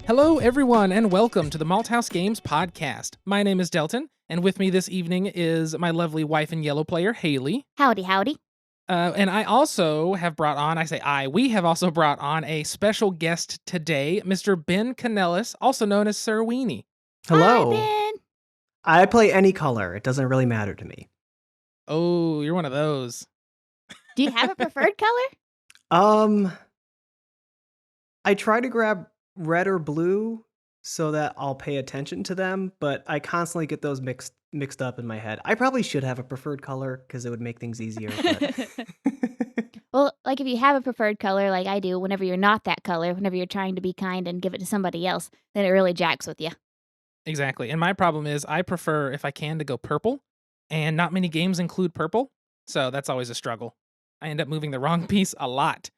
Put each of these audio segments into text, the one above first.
Hello, everyone, and welcome to the Malthaus Games podcast. My name is Delton, and with me this evening is my lovely wife and yellow player, Haley. Howdy, howdy. And I also have brought on, we have also brought on a special guest today, Mr. Ben Kanelos, also known as Sir Weenie. Hello. Hi, Ben. I play any color. It doesn't really matter to me. Oh, you're one of those. Do you have a preferred color? I try to grab red or blue so that I'll pay attention to them, but I constantly get those mixed up in my head. I probably should have a preferred color because it would make things easier. But Well, like if you have a preferred color like I do, whenever you're not that color, whenever you're trying to be kind and give it to somebody else, then it really jacks with you. Exactly. And my problem is I prefer, if I can, to go purple, and not many games include purple, so that's always a struggle. I end up moving the wrong piece a lot.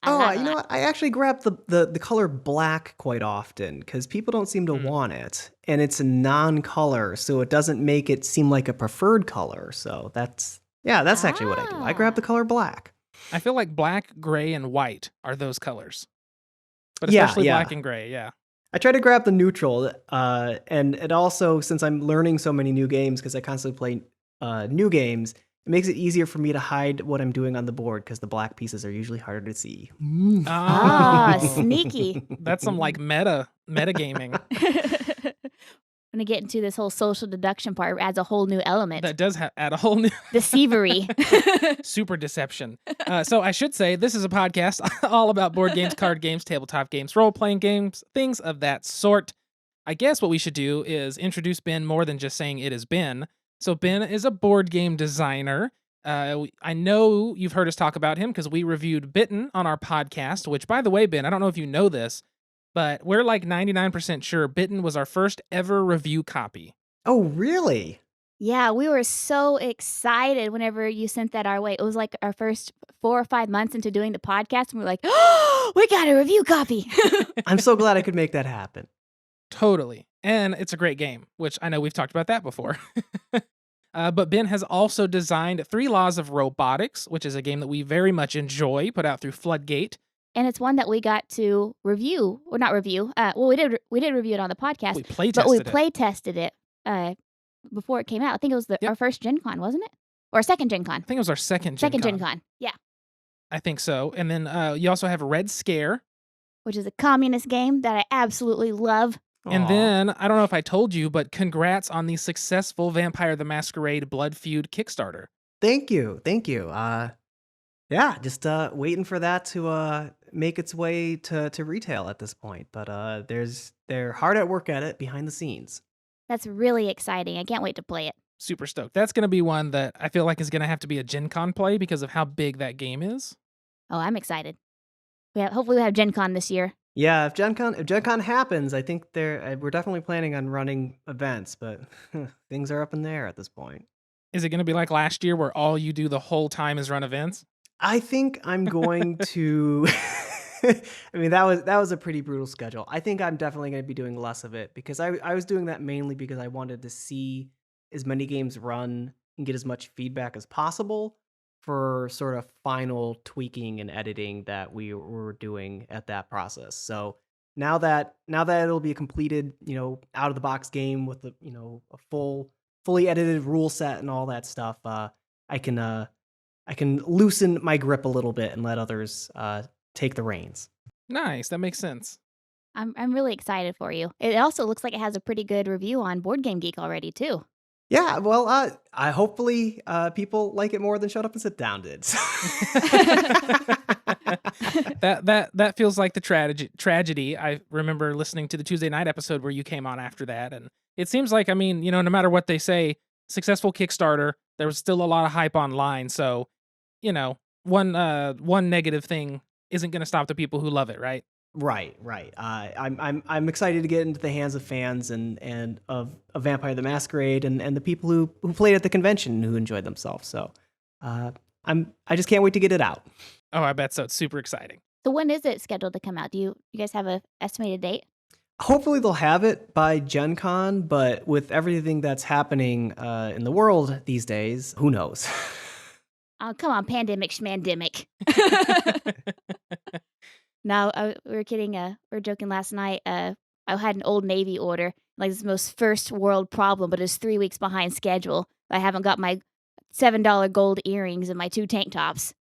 you know what? I actually grab the color black quite often because people don't seem to want it, and it's a non-color, so it doesn't make it seem like a preferred color. So that's actually what I do. I grab the color black. I feel like black, gray, and white are those colors. But Yeah, especially yeah. black and gray, yeah. I try to grab the neutral, and it also, since I'm learning so many new games, because I constantly play new games, it makes it easier for me to hide what I'm doing on the board, because the black pieces are usually harder to see. Sneaky. That's some like meta gaming. When I get into this whole social deduction part, it adds a whole new element. That does add a whole new Deceivery. super deception. So I should say this is a podcast all about board games, card games, tabletop games, role-playing games, things of that sort. I guess what we should do is introduce Ben more than just saying it is Ben. So Ben is a board game designer. I know you've heard us talk about him because we reviewed Bitten on our podcast, which, by the way, Ben, I don't know if you know this, but we're like 99% sure Bitten was our first ever review copy. Oh, really? Yeah, we were so excited whenever you sent that our way. It was like our first 4 or 5 months into doing the podcast, and we were like, oh, we got a review copy. I'm so glad I could make that happen. Totally. And it's a great game, which I know we've talked about that before. But Ben has also designed 3 Laws of Robotics, which is a game that we very much enjoy, put out through Floodgate. And it's one that we got to review, or not review. Well, we did review it on the podcast, We play but we tested it. play tested it before it came out. I think it was our first Gen Con, wasn't it? Or second Gen Con. I think it was our second Gen Con. Yeah. I think so. And then you also have Red Scare. Which is a communist game that I absolutely love. And Aw. then, I don't know if I told you, but congrats on the successful Vampire the Masquerade Blood Feud Kickstarter. Thank you. Yeah, just waiting for that to make its way to retail at this point. But they're hard at work at it behind the scenes. That's really exciting. I can't wait to play it. Super stoked. That's going to be one that I feel like is going to have to be a Gen Con play because of how big that game is. Oh, I'm excited. Hopefully we have Gen Con this year. Yeah, if Gen Con happens, I think we're definitely planning on running events, but things are up in the air at this point. Is it going to be like last year where all you do the whole time is run events? I think I'm going to. I mean, that was a pretty brutal schedule. I think I'm definitely going to be doing less of it because I was doing that mainly because I wanted to see as many games run and get as much feedback as possible for sort of final tweaking and editing that we were doing at that process. So now that it'll be a completed, out of the box game with a fully edited rule set and all that stuff, I can loosen my grip a little bit and let others take the reins. Nice. That makes sense. I'm really excited for you. It also looks like it has a pretty good review on Board Game Geek already, too. Yeah, well, I hopefully people like it more than Shut Up and Sit Down did. That feels like the tragedy. I remember listening to the Tuesday night episode where you came on after that, and it seems like, I mean, no matter what they say, successful Kickstarter, there was still a lot of hype online, so, one negative thing isn't going to stop the people who love it, right? Right. I'm excited to get into the hands of fans and of Vampire the Masquerade and the people who played at the convention who enjoyed themselves. So I just can't wait to get it out. Oh, I bet so. It's super exciting. So when is it scheduled to come out? Do you guys have an estimated date? Hopefully they'll have it by Gen Con, but with everything that's happening in the world these days, who knows? Oh, come on, pandemic schmandemic. No, we were kidding. We were joking last night. I had an Old Navy order, like this most first world problem, but it's 3 weeks behind schedule. I haven't got my $7 gold earrings and my 2 tank tops.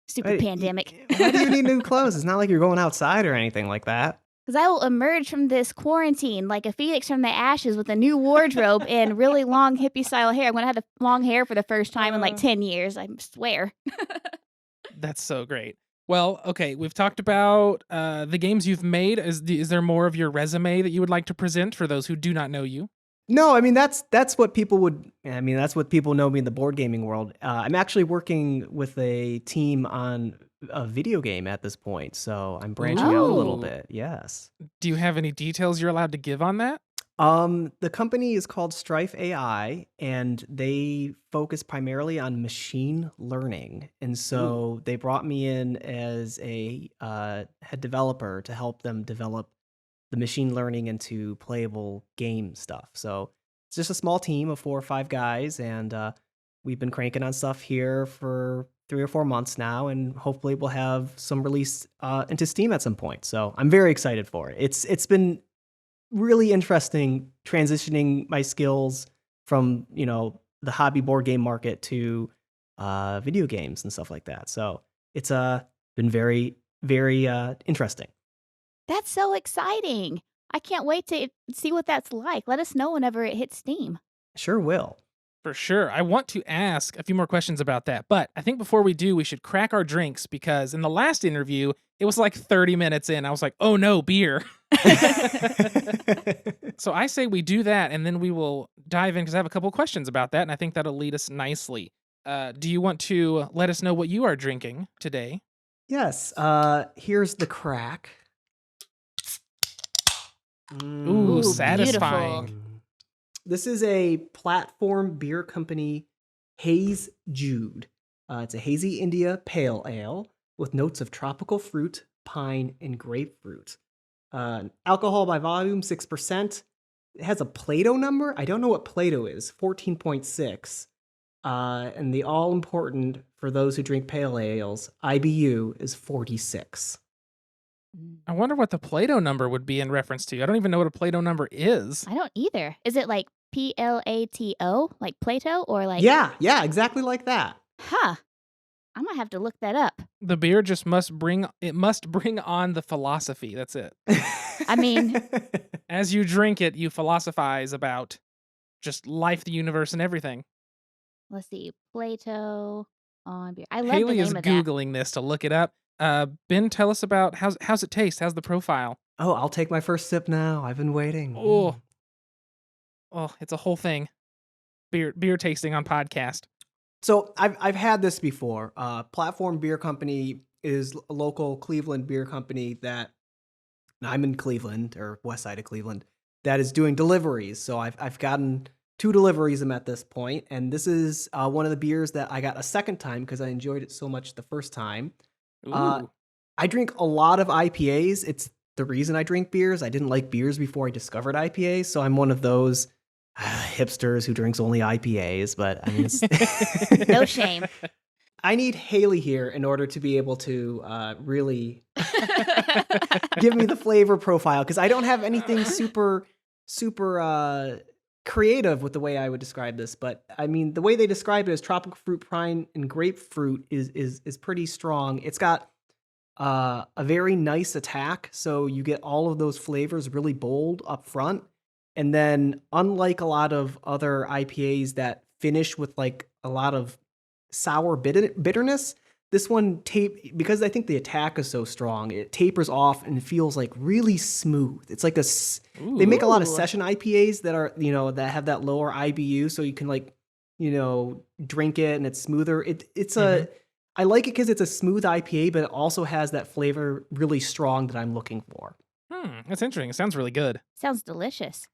Stupid pandemic. Why do you need new clothes? It's not like you're going outside or anything like that. Because I will emerge from this quarantine like a phoenix from the ashes with a new wardrobe and really long hippie style hair. I'm going to have the long hair for the first time in like 10 years, I swear. That's so great. Well, okay, we've talked about the games you've made. Is there more of your resume that you would like to present for those who do not know you? No, I mean that's what people would. I mean that's what people know me in the board gaming world. I'm actually working with a team on a video game at this point, so I'm branching out a little Ooh. bit. Yes. Do you have any details you're allowed to give on that? The company is called Strife AI, and they focus primarily on machine learning. And so they brought me in as a head developer to help them develop the machine learning into playable game stuff. So it's just a small team of 4 or 5 guys, and we've been cranking on stuff here for 3 or 4 months now, and hopefully we'll have some release into Steam at some point. So I'm very excited for it. It's been really interesting transitioning my skills from the hobby board game market to video games and stuff like that. So it's been very, very interesting. That's so exciting. I can't wait to see what that's like. Let us know whenever it hits Steam. Sure will. For sure. I want to ask a few more questions about that, but I think before we do, we should crack our drinks because in the last interview, it was like 30 minutes in. I was like, oh no, beer. So I say we do that and then we will dive in because I have a couple questions about that and I think that'll lead us nicely. Do you want to let us know what you are drinking today? Yes. Here's the crack. Ooh, satisfying. beautiful. This is a platform beer company, Haze Jude. It's a hazy India pale ale with notes of tropical fruit, pine, and grapefruit. Alcohol by volume, 6%. It has a Plato number. I don't know what Plato is, 14.6. And the all-important, for those who drink pale ales, IBU is 46. I wonder what the Plato number would be in reference to. I don't even know what a Plato number is. I don't either. Is it like PLATO, like Plato, or like? Yeah, exactly like that. Huh. I might have to look that up. The beer just must bring on the philosophy. That's it. I mean, As you drink it, you philosophize about just life, the universe, and everything. let's see. Plato on beer. I love Haley the is name of that. Googling this to look it up. Ben, tell us about how's it taste? How's the profile? Oh, I'll take my first sip now. I've been waiting. Oh, it's a whole thing. Beer tasting on podcast. So I've had this before. Platform Beer Company is a local Cleveland beer company that I'm in Cleveland or west side of Cleveland that is doing deliveries. So I've gotten 2 deliveries at this point, and this is one of the beers that I got a second time because I enjoyed it so much the first time. Ooh. I drink a lot of IPAs. It's the reason I drink beers. I didn't like beers before I discovered IPAs, so I'm one of those hipsters who drinks only IPAs. But I mean, No shame. I need Haley here in order to be able to really give me the flavor profile because I don't have anything super creative with the way I would describe this. But I mean, the way they describe it is tropical fruit, pine, and grapefruit is pretty strong. It's got a very nice attack, so you get all of those flavors really bold up front. And then, unlike a lot of other IPAs that finish with like a lot of sour bitterness, this one because I think the attack is so strong, it tapers off and feels like really smooth. It's like they make a lot of Ooh. session IPAs that are that have that lower IBU, so you can like drink it and it's smoother. It's I like it because it's a smooth IPA, but it also has that flavor really strong that I'm looking for. That's interesting. It sounds really good. Sounds delicious.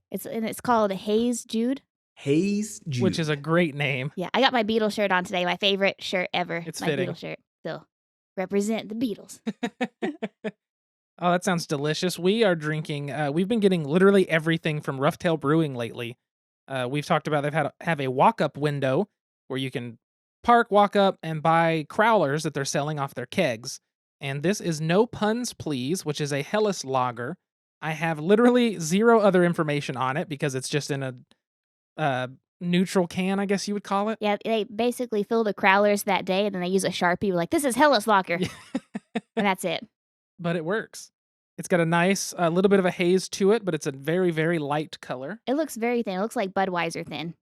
It's called Haze Jude. Haze Jude. Which is a great name. Yeah, I got my Beatles shirt on today. My favorite shirt ever. It's my fitting. Beatles shirt. So represent the Beatles. Oh, that sounds delicious. We are drinking. We've been getting literally everything from Rough Tail Brewing lately. We've talked about they've have a walk-up window where you can park, walk up, and buy crowlers that they're selling off their kegs. And this is No Puns Please, which is a Hellas lager. I have literally zero other information on it because it's just in a neutral can, I guess you would call it. Yeah, they basically fill the crowlers that day, and then they use a Sharpie, like, this is Hellas Locker. And that's it. But it works. It's got a little bit of a haze to it, but it's a very, very light color. It looks very thin. It looks like Budweiser thin.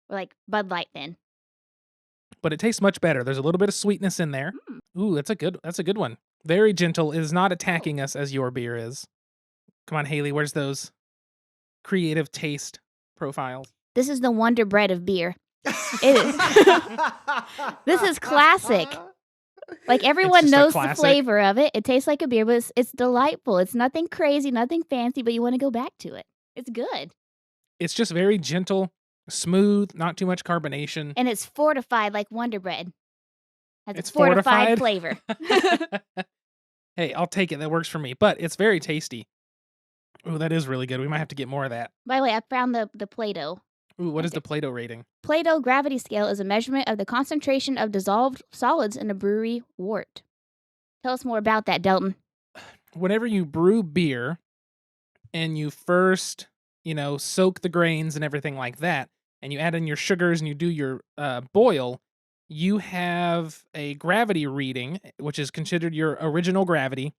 Or like Bud Light thin. But it tastes much better. There's a little bit of sweetness in there. Ooh, that's a good one. Very gentle. It is not attacking us as your beer is. Come on, Haley, where's those creative taste profiles? This is the Wonder Bread of beer. It is. This is classic. Like, everyone just a knows the classic. flavor of it. It tastes like a beer, but it's delightful. It's nothing crazy, nothing fancy, but you want to go back to it. It's good. It's just very gentle, smooth, not too much carbonation. And it's fortified like Wonder Bread. Has It's a fortified fortified? flavor. Hey, I'll take it. That works for me. But it's very tasty. Ooh, that is really good. We might have to get more of that. By the way, I found the Play-Doh. Ooh, what is Okay. the Play-Doh rating? Play-Doh gravity scale is a measurement of the concentration of dissolved solids in a brewery wort. Tell us more about that, Delton. Whenever you brew beer and you first, soak the grains and everything like that, and you add in your sugars and you do your boil, you have a gravity reading, which is considered your original gravity,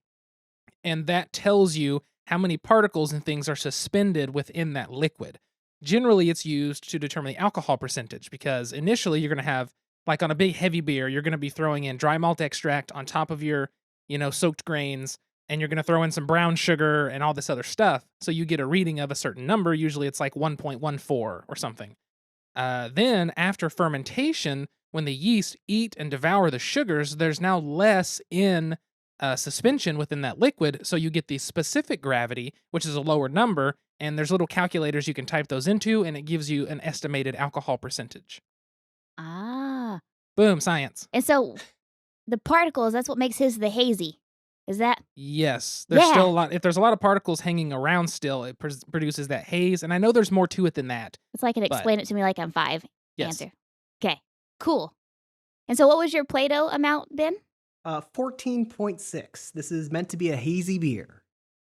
and that tells you how many particles and things are suspended within that liquid. Generally, it's used to determine the alcohol percentage because initially you're going to have, like on a big heavy beer, you're going to be throwing in dry malt extract on top of your, soaked grains, and you're going to throw in some brown sugar and all this other stuff. So you get a reading of a certain number. Usually it's like 1.14 or something. Then after fermentation, when the yeast eat and devour the sugars, there's now less in suspension within that liquid. So you get the specific gravity, which is a lower number. And there's little calculators you can type those into, and it gives you an estimated alcohol percentage. Ah. Boom, science. And so the particles, that's what makes his the hazy. Is that? Yes, there's Yeah. still a lot. If there's a lot of particles hanging around still, it produces that haze. And I know there's more to it than that. It's like an But- explain it to me like I'm 5 Yes. answer. Okay, cool. And so what was your Play-Doh amount, Ben? 14.6. This is meant to be a hazy beer.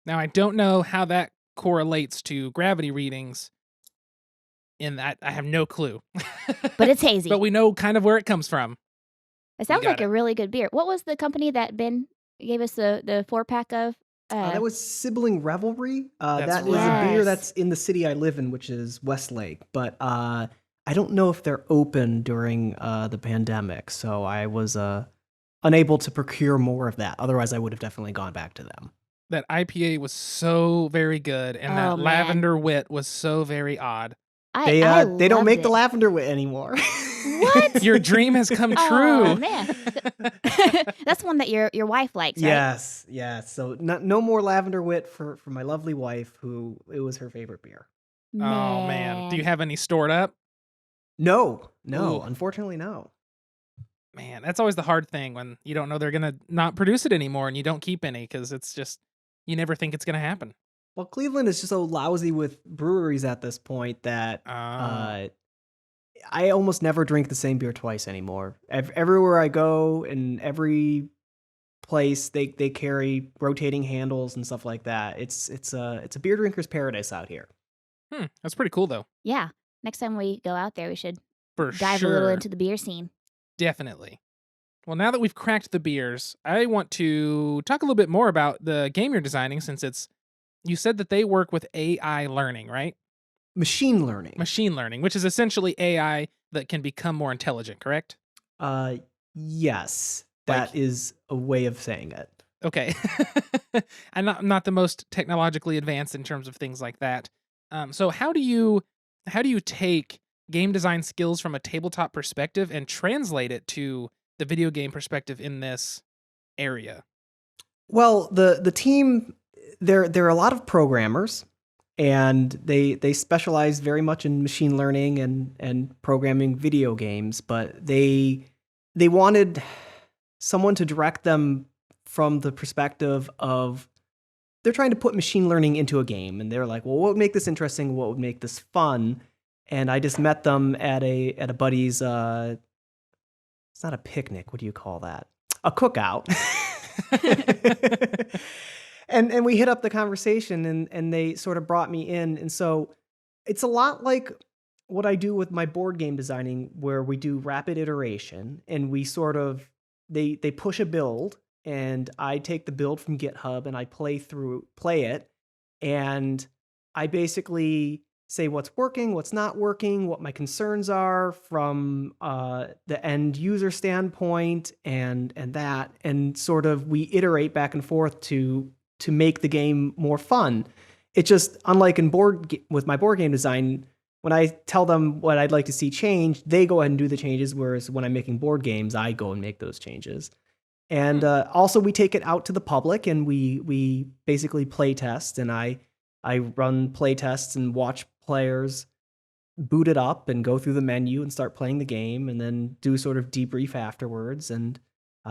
Now, I don't know how that correlates to gravity readings. In that, I have no clue. But it's hazy. But we know kind of where it comes from. It sounds got like it. a really good beer. What was the company that Ben gave us the 4-pack of? That was Sibling Revelry. That's That is right. a beer that's in the city I live in, which is Westlake. But I don't know if they're open during the pandemic, so I was unable to procure more of that. Otherwise, I would have definitely gone back to them. That IPA was so very good, and Oh, that man. lavender wit was so very odd. They I don't loved make the it. lavender wit anymore. What? Your dream has come true. Oh, man. That's one that your wife likes, right? Yes. So no more lavender wit for my lovely wife, who it was her favorite beer. Oh man, do you have any stored up? No, Ooh. unfortunately, no. Man, that's always the hard thing when you don't know they're gonna not produce it anymore, and you don't keep any because it's just you never think it's gonna happen. Well, Cleveland is just so lousy with breweries at this point that Oh. I almost never drink the same beer twice anymore. Everywhere I go, in every place, they carry rotating handles and stuff like that. It's a beer drinker's paradise out here. That's pretty cool though. Yeah. Next time we go out there, we should For dive sure. a little into the beer scene. Definitely. Well, now that we've cracked the beers, I want to talk a little bit more about the game you're designing since you said that they work with AI learning, right? Machine learning. Machine learning, which is essentially AI that can become more intelligent, correct? Yes, Like- that is a way of saying it. Okay. I'm not the most technologically advanced in terms of things like that. So how do you take game design skills from a tabletop perspective and translate it to the video game perspective in this area? Well, the team, there are a lot of programmers, and they specialize very much in machine learning and programming video games, but they wanted someone to direct them from the perspective of they're trying to put machine learning into a game, and they're like, well, what would make this interesting? What would make this fun? And I just met them at a buddy's. It's not a picnic. What do you call that? A cookout. and we hit up the conversation, and they sort of brought me in. And so it's a lot like what I do with my board game designing, where we do rapid iteration, and we sort of they push a build, and I take the build from GitHub and I play it, and I basically say what's working, what's not working, what my concerns are from the end user standpoint, and sort of we iterate back and forth to make the game more fun. It just, unlike with my board game design, when I tell them what I'd like to see change, they go ahead and do the changes. Whereas when I'm making board games, I go and make those changes. And also, we take it out to the public, and we basically play test. And I run play tests and watch players boot it up and go through the menu and start playing the game, and then do sort of debrief afterwards and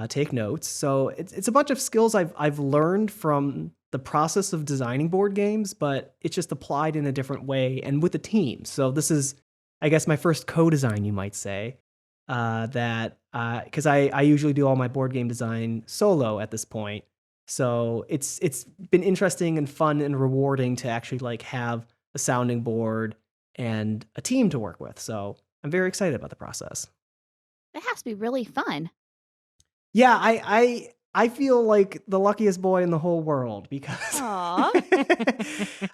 take notes. So it's a bunch of skills I've learned from the process of designing board games, but it's just applied in a different way and with a team. So this is, I guess, my first co-design, you might say, that because I usually do all my board game design solo at this point. So it's been interesting and fun and rewarding to actually like have a sounding board and a team to work with. So I'm very excited about the process. That has to be really fun. Yeah, I feel like the luckiest boy in the whole world because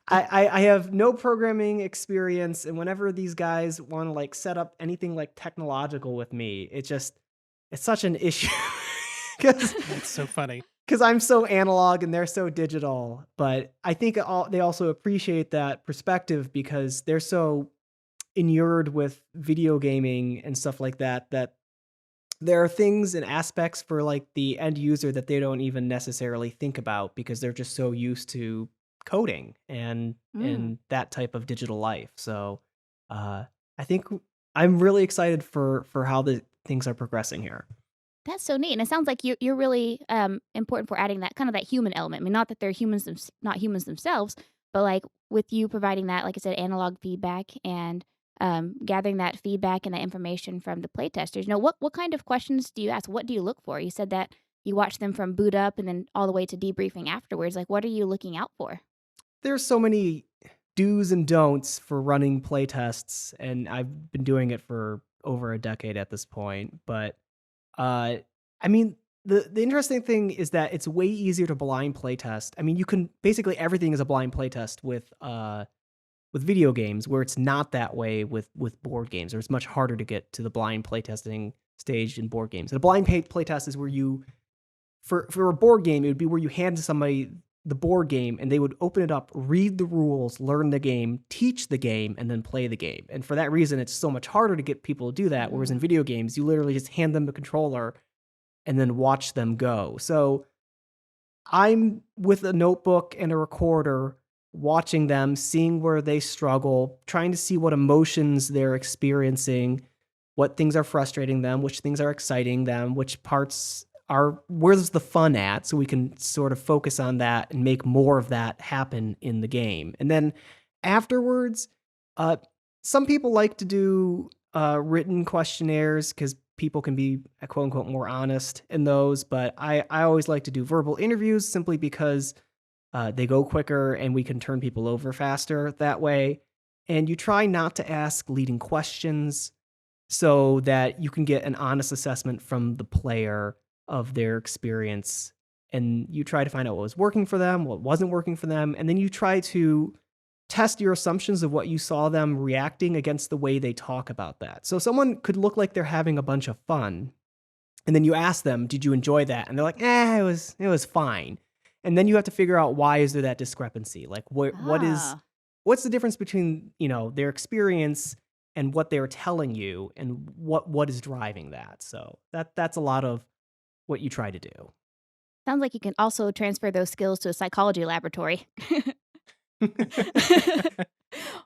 I have no programming experience, and whenever these guys want to like set up anything like technological with me, it's such an issue. That's so funny. Because I'm so analog and they're so digital. But I think they also appreciate that perspective because they're so inured with video gaming and stuff like that, that there are things and aspects for like the end user that they don't even necessarily think about because they're just so used to coding and that type of digital life. So I think I'm really excited for how the things are progressing here. That's so neat, and it sounds like you're really important for adding that kind of that human element. I mean, not that they're humans, not humans themselves, but like with you providing that, like I said, analog feedback and gathering that feedback and that information from the playtesters. You know, what kind of questions do you ask? What do you look for? You said that you watch them from boot up and then all the way to debriefing afterwards. Like, what are you looking out for? There's so many do's and don'ts for running playtests, and I've been doing it for over a decade at this point, but I mean, the interesting thing is that it's way easier to blind playtest. I mean, you can basically everything is a blind playtest with video games, where it's not that way with board games, or it's much harder to get to the blind playtesting stage in board games. And a blind playtest is where you, for a board game, it would be where you hand to somebody the board game and they would open it up, read the rules, learn the game, teach the game, and then play the game. And for that reason, it's so much harder to get people to do that. Whereas in video games, you literally just hand them the controller and then watch them go. So I'm with a notebook and a recorder watching them, seeing where they struggle, trying to see what emotions they're experiencing, what things are frustrating them, which things are exciting them, which parts where's the fun at, so we can sort of focus on that and make more of that happen in the game. And then afterwards, some people like to do written questionnaires because people can be quote unquote more honest in those, but I always like to do verbal interviews simply because they go quicker and we can turn people over faster that way. And you try not to ask leading questions so that you can get an honest assessment from the player of their experience, and you try to find out what was working for them, what wasn't working for them, and then you try to test your assumptions of what you saw them reacting against the way they talk about that. So someone could look like they're having a bunch of fun, and then you ask them, "Did you enjoy that?" And they're like, "It was fine." And then you have to figure out, why is there that discrepancy? Like what's the difference between, their experience and what they're telling you, and what is driving that? So that's a lot of what you try to do. Sounds like you can also transfer those skills to a psychology laboratory.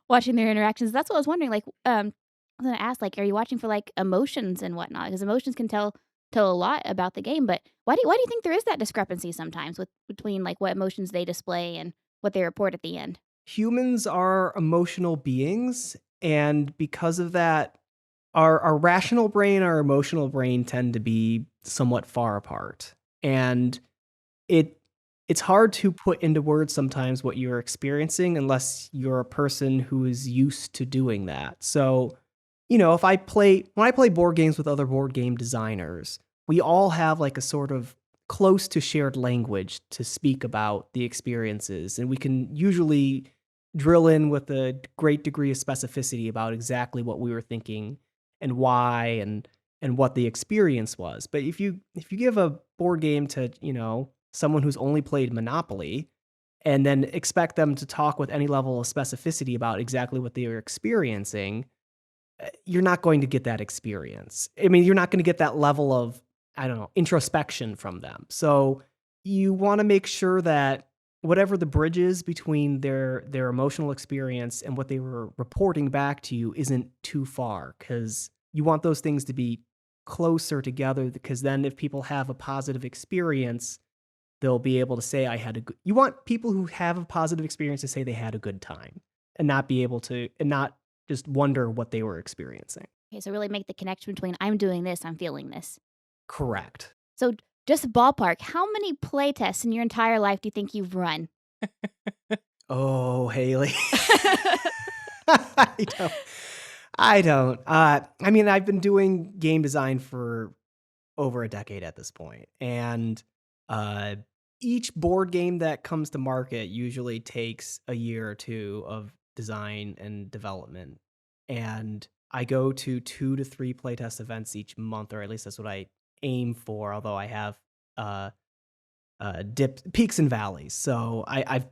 Watching their interactions. That's what I was wondering. Like, I was gonna ask, like, are you watching for like emotions and whatnot? Because emotions can tell a lot about the game. But why do you think there is that discrepancy sometimes between like what emotions they display and what they report at the end? Humans are emotional beings, and because of that, our rational brain, our emotional brain tend to be somewhat far apart. And it it's hard to put into words sometimes what you're experiencing unless you're a person who is used to doing that. So, when I play board games with other board game designers, we all have like a sort of close to shared language to speak about the experiences, and we can usually drill in with a great degree of specificity about exactly what we were thinking and why and what the experience was. But if you give a board game to, someone who's only played Monopoly and then expect them to talk with any level of specificity about exactly what they were experiencing, you're not going to get that experience. I mean, you're not going to get that level of, I don't know, introspection from them. So you want to make sure that whatever the bridge is between their emotional experience and what they were reporting back to you isn't too far, because you want those things to be closer together, because then if people have a positive experience, they'll be able to say, you want people who have a positive experience to say they had a good time and not just wonder what they were experiencing. Okay, so really make the connection between I'm doing this, I'm feeling this. Correct. So just ballpark, how many play tests in your entire life do you think you've run? Oh, Haley. I don't. I mean, I've been doing game design for over a decade at this point, and each board game that comes to market usually takes a year or two of design and development. And I go to 2 to 3 playtest events each month, or at least that's what I aim for, although I have peaks and valleys. So I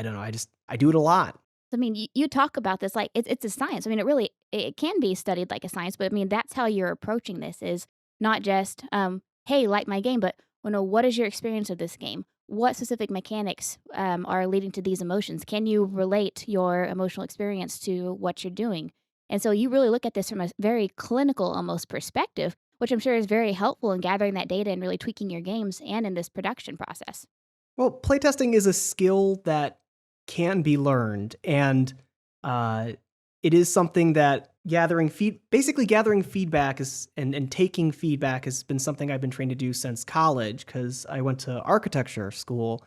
don't know, I do it a lot. I mean, you talk about this like it's a science. I mean, it can be studied like a science, but I mean, that's how you're approaching this, is not just, hey, like my game, but what is your experience of this game? What specific mechanics are leading to these emotions? Can you relate your emotional experience to what you're doing? And so you really look at this from a very clinical almost perspective, which I'm sure is very helpful in gathering that data and really tweaking your games and in this production process. Well, playtesting is a skill that can be learned, and it is something that gathering feedback and taking feedback has been something I've been trained to do since college, because I went to architecture school,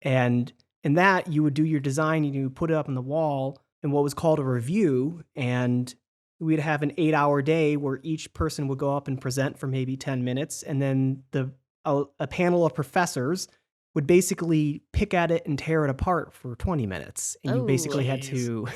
and in that you would do your design and you would put it up on the wall in what was called a review, and we'd have an 8-hour day where each person would go up and present for maybe 10 minutes, and then a panel of professors would basically pick at it and tear it apart for 20 minutes. And you basically had to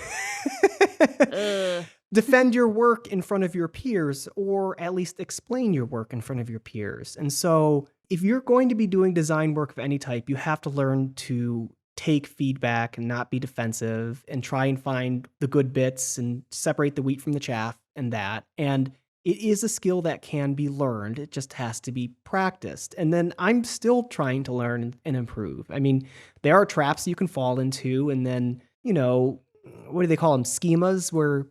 defend your work in front of your peers, or at least explain your work in front of your peers. And so if you're going to be doing design work of any type, you have to learn to take feedback and not be defensive and try and find the good bits and separate the wheat from the chaff and that. And it is a skill that can be learned. It just has to be practiced. And then I'm still trying to learn and improve. I mean, there are traps you can fall into, and then, what do they call them? Schemas, where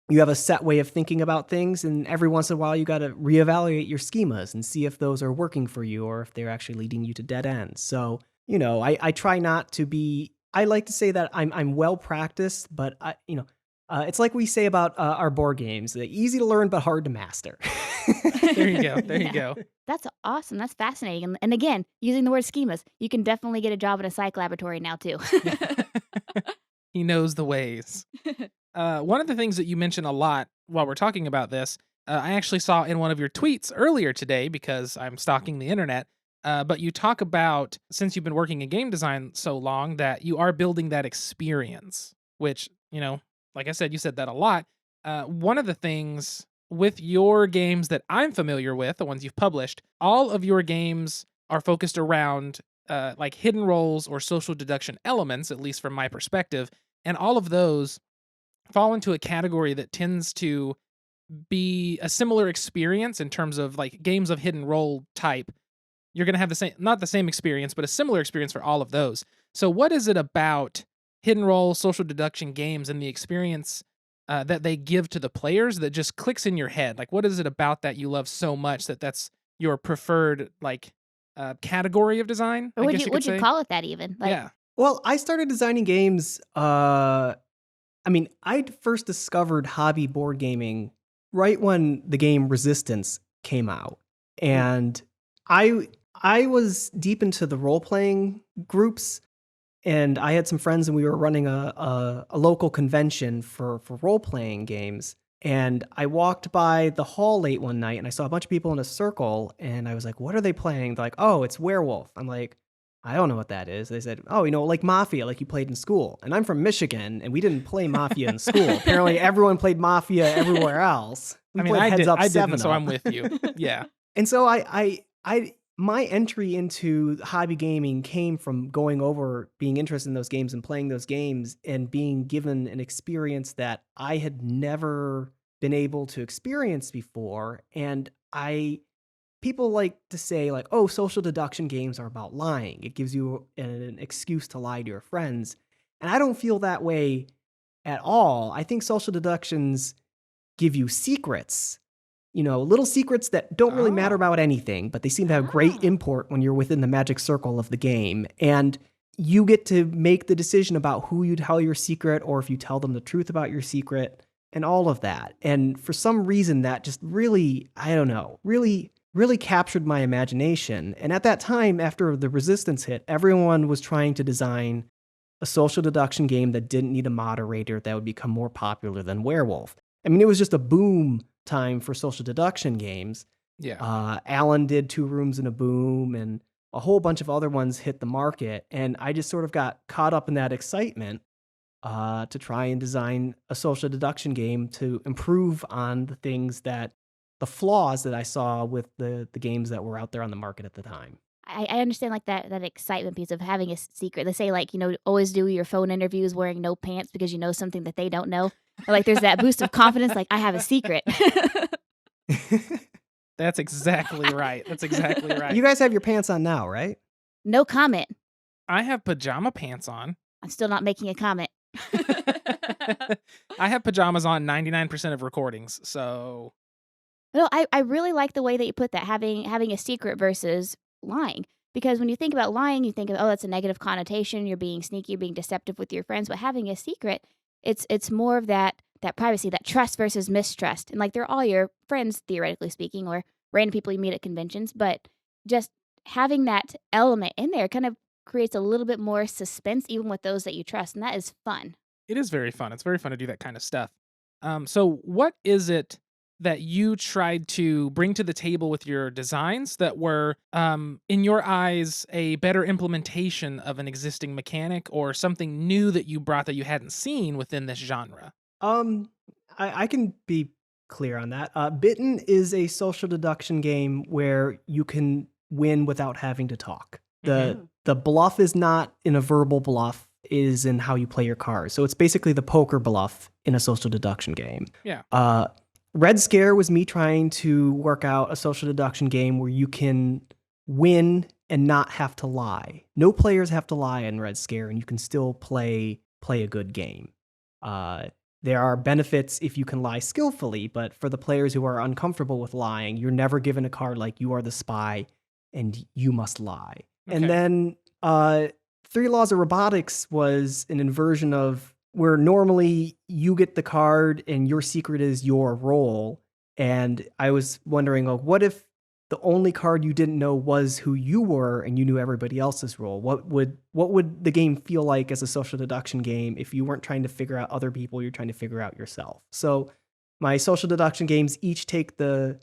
you have a set way of thinking about things, and every once in a while you got to reevaluate your schemas and see if those are working for you or if they're actually leading you to dead ends. So, I try not to be, I like to say that I'm well practiced, but it's like we say about our board games: they're easy to learn but hard to master. There you go. There you go. That's awesome. That's fascinating. And again, using the word schemas, you can definitely get a job in a psych laboratory now too. He knows the ways. One of the things that you mention a lot while we're talking about this, I actually saw in one of your tweets earlier today, because I'm stalking the internet. But you talk about, since you've been working in game design so long, that you are building that experience, which, like I said, you said that a lot. One of the things with your games that I'm familiar with, the ones you've published, all of your games are focused around like hidden roles or social deduction elements, at least from my perspective. And all of those fall into a category that tends to be a similar experience in terms of like games of hidden role type. You're going to have not the same experience, but a similar experience for all of those. So what is it about hidden role, social deduction games and the experience that they give to the players that just clicks in your head? Like, what is it about that you love so much that's your preferred category of design? Or would you call it that even? Yeah. Well, I started designing games. I'd first discovered hobby board gaming right when the game Resistance came out, and I was deep into the role-playing groups, and I had some friends, and we were running a local convention for role-playing games. And I walked by the hall late one night, and I saw a bunch of people in a circle, and I was like, what are they playing? They're like, oh, it's Werewolf. I'm like, I don't know what that is. They said, oh, like Mafia, like you played in school. And I'm from Michigan, and we didn't play Mafia in school. Apparently, everyone played Mafia everywhere else. We played I Heads Up didn't, 7 so Up. I'm with you. Yeah. And so my entry into hobby gaming came from going over, being interested in those games and playing those games and being given an experience that I had never been able to experience before. And people like to say like, oh, social deduction games are about lying. It gives you an excuse to lie to your friends. And I don't feel that way at all. I think social deductions give you secrets. Little secrets that don't really matter about anything, but they seem to have great import when you're within the magic circle of the game. And you get to make the decision about who you tell your secret, or if you tell them the truth about your secret, and all of that. And for some reason, that just really, I don't know, really captured my imagination. And at that time, after the Resistance hit, everyone was trying to design a social deduction game that didn't need a moderator that would become more popular than Werewolf. I mean, it was just a boom time for social deduction games. Yeah. Alan did 2 Rooms and a Boom, and a whole bunch of other ones hit the market. And I just sort of got caught up in that excitement to try and design a social deduction game to improve on the flaws that I saw with the games that were out there on the market at the time. I understand like that excitement piece of having a secret. They say like, always do your phone interviews wearing no pants because you know something that they don't know. Or like there's that boost of confidence, like I have a secret. That's exactly right. That's exactly right. You guys have your pants on now, right? No comment. I have pajama pants on. I'm still not making a comment. I have pajamas on 99% of recordings, so... No, I really like the way that you put that, having a secret versus lying. Because when you think about lying, you think of, oh, that's a negative connotation. You're being sneaky, you're being deceptive with your friends. But having a secret, it's more of that privacy, that trust versus mistrust. And like they're all your friends, theoretically speaking, or random people you meet at conventions. But just having that element in there kind of creates a little bit more suspense, even with those that you trust. And that is fun. It is very fun. It's very fun to do that kind of stuff. So what is it that you tried to bring to the table with your designs that were, in your eyes, a better implementation of an existing mechanic, or something new that you brought that you hadn't seen within this genre? I can be clear on that. Bitten is a social deduction game where you can win without having to talk. The bluff is not in a verbal bluff, it is in how you play your cards. So it's basically the poker bluff in a social deduction game. Yeah. Red Scare was me trying to work out a social deduction game where you can win and not have to lie. No players have to lie in Red Scare, and you can still play a good game. There are benefits if you can lie skillfully, but for the players who are uncomfortable with lying, you're never given a card like you are the spy and you must lie. Okay. And then 3 Laws of Robotics was an inversion of where normally you get the card and your secret is your role. And I was wondering, what if the only card you didn't know was who you were and you knew everybody else's role? What would the game feel like as a social deduction game if you weren't trying to figure out other people, you're trying to figure out yourself? So my social deduction games each take the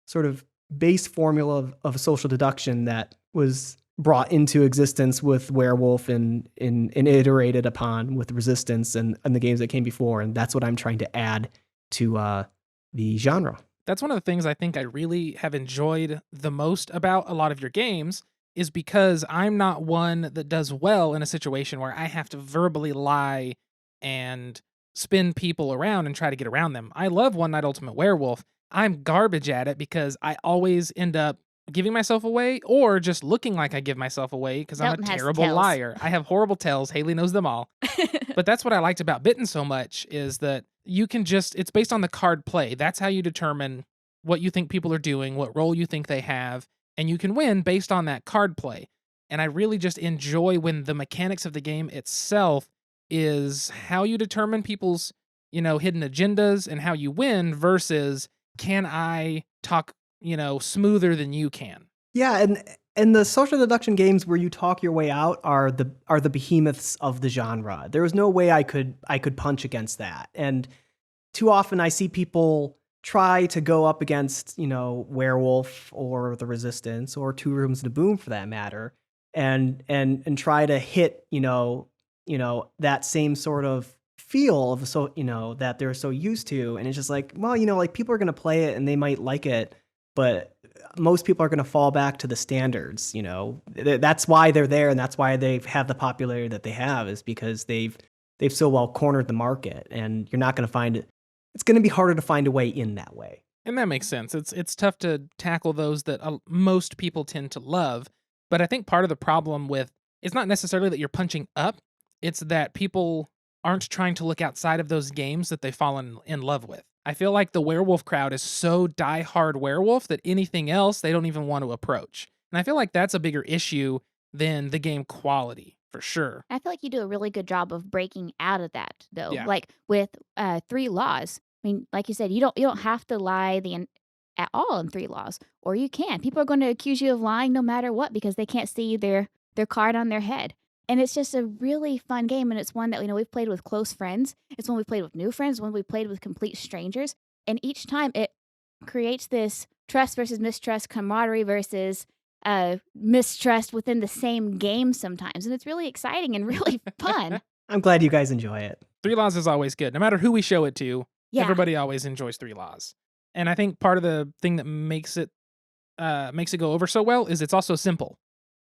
sort of base formula of a social deduction that was brought into existence with Werewolf and iterated upon with Resistance and the games that came before. And that's what I'm trying to add to the genre. That's one of the things I think I really have enjoyed the most about a lot of your games, is because I'm not one that does well in a situation where I have to verbally lie and spin people around and try to get around them. I love One Night Ultimate Werewolf. I'm garbage at it because I always end up giving myself away or just looking like I give myself away because I'm a terrible liar. I have horrible tells. Haley knows them all. But that's what I liked about Bitten so much, is that you can it's based on the card play. That's how you determine what you think people are doing, what role you think they have, and you can win based on that card play. And I really just enjoy when the mechanics of the game itself is how you determine people's, hidden agendas and how you win versus can I talk smoother than you can. Yeah, and And the social deduction games where you talk your way out are the behemoths of the genre. There was no way I could punch against that. And too often I see people try to go up against, Werewolf or the Resistance or Two Rooms and a Boom for that matter, and try to hit, that same sort of feel of that they're so used to. And it's just like, well, like people are gonna play it and they might like it, but most people are going to fall back to the standards. That's why they're there, and that's why they have the popularity that they have, is because they've so well cornered the market, and you're not going to find it. It's going to be harder to find a way in that way. And that makes sense. It's tough to tackle those that most people tend to love. But I think part of the problem with it's not necessarily that you're punching up; it's that people aren't trying to look outside of those games that they've fallen in love with. I feel like the werewolf crowd is so die-hard werewolf that anything else they don't even want to approach. And I feel like that's a bigger issue than the game quality, for sure. I feel like you do a really good job of breaking out of that, though. Yeah. Like with 3 laws. I mean, like you said, you don't have to lie at all in 3 laws, or you can. People are going to accuse you of lying no matter what because they can't see their card on their head. And it's just a really fun game, and it's one that we've played with close friends. It's one we played with new friends, one we played with complete strangers. And each time it creates this trust versus mistrust, camaraderie versus mistrust within the same game sometimes. And it's really exciting and really fun. I'm glad you guys enjoy it. 3 Laws is always good. No matter who we show it to, Yeah. everybody always enjoys 3 Laws. And I think part of the thing that makes it go over so well is it's also simple.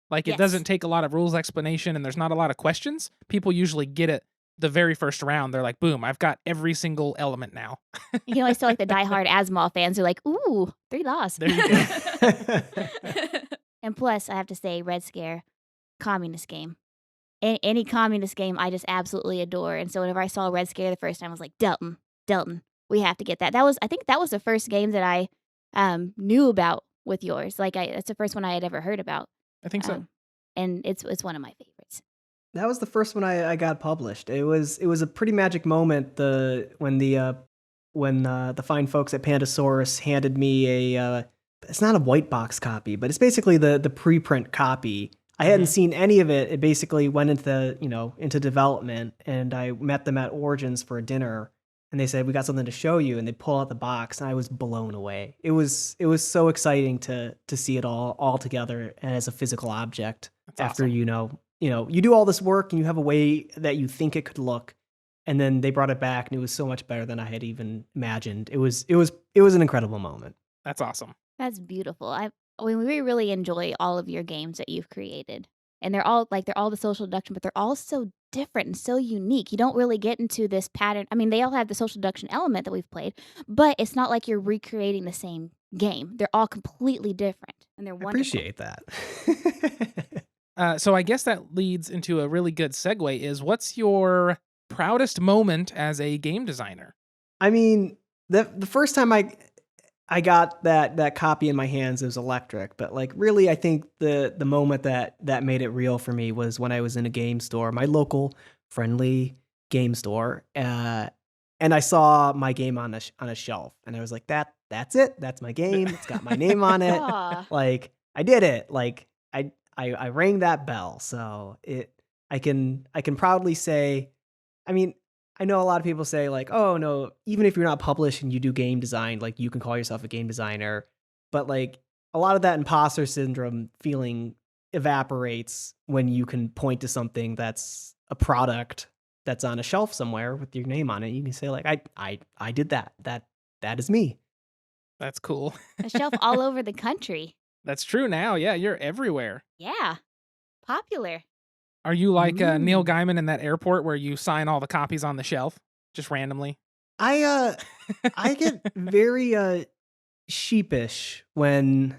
Like, it Yes. doesn't take a lot of rules explanation, and there's not a lot of questions. People usually get it the very first round. They're like, boom, I've got every single element now. You can always tell like the diehard Asimov fans are like, ooh, 3 Laws. There you go. And plus, I have to say, Red Scare, communist game. Any communist game I just absolutely adore. And so whenever I saw Red Scare the first time, I was like, Delton, we have to get that. I think that was the first game that I knew about with yours. Like, that's the first one I had ever heard about. I think so. And it's one of my favorites. That was the first one I got published. It was a pretty magic moment. When the fine folks at Pandasaurus handed me it's not a white box copy, but it's basically the preprint copy. I hadn't seen any of it. It basically went into development, and I met them at Origins for a dinner, and they said, we got something to show you, and they pull out the box, and I was blown away. It was so exciting to see it all together as a physical object. That's after awesome. you do all this work and you have a way that you think it could look, and then they brought it back and it was so much better than I had even imagined. It was an incredible moment. That's awesome. That's beautiful. We really enjoy all of your games that you've created. And they're all the social deduction, but they're all so different and so unique. You don't really get into this pattern. I mean, they all have the social deduction element that we've played, but it's not like you're recreating the same game. They're all completely different, and they're I wonderful. appreciate that. So I guess that leads into a really good segue is, what's your proudest moment as a game designer? I mean, the first time I got that copy in my hands, it was electric. But like, really, I think the moment that made it real for me was when I was in a game store, my local friendly game store, and I saw my game on a shelf, and I was like, that's it, that's my game. It's got my name on it. Aw. Like, I did it. Like, I rang that bell. So I can proudly say, I mean, I know a lot of people say like, oh no, even if you're not published and you do game design, like you can call yourself a game designer. But like, a lot of that imposter syndrome feeling evaporates when you can point to something that's a product that's on a shelf somewhere with your name on it. You can say like, I did that. That is me. That's cool. A shelf all over the country. That's true now. Yeah, you're everywhere. Yeah. Popular. Are you like Neil Ooh. Gaiman in that airport where you sign all the copies on the shelf just randomly? I get very sheepish when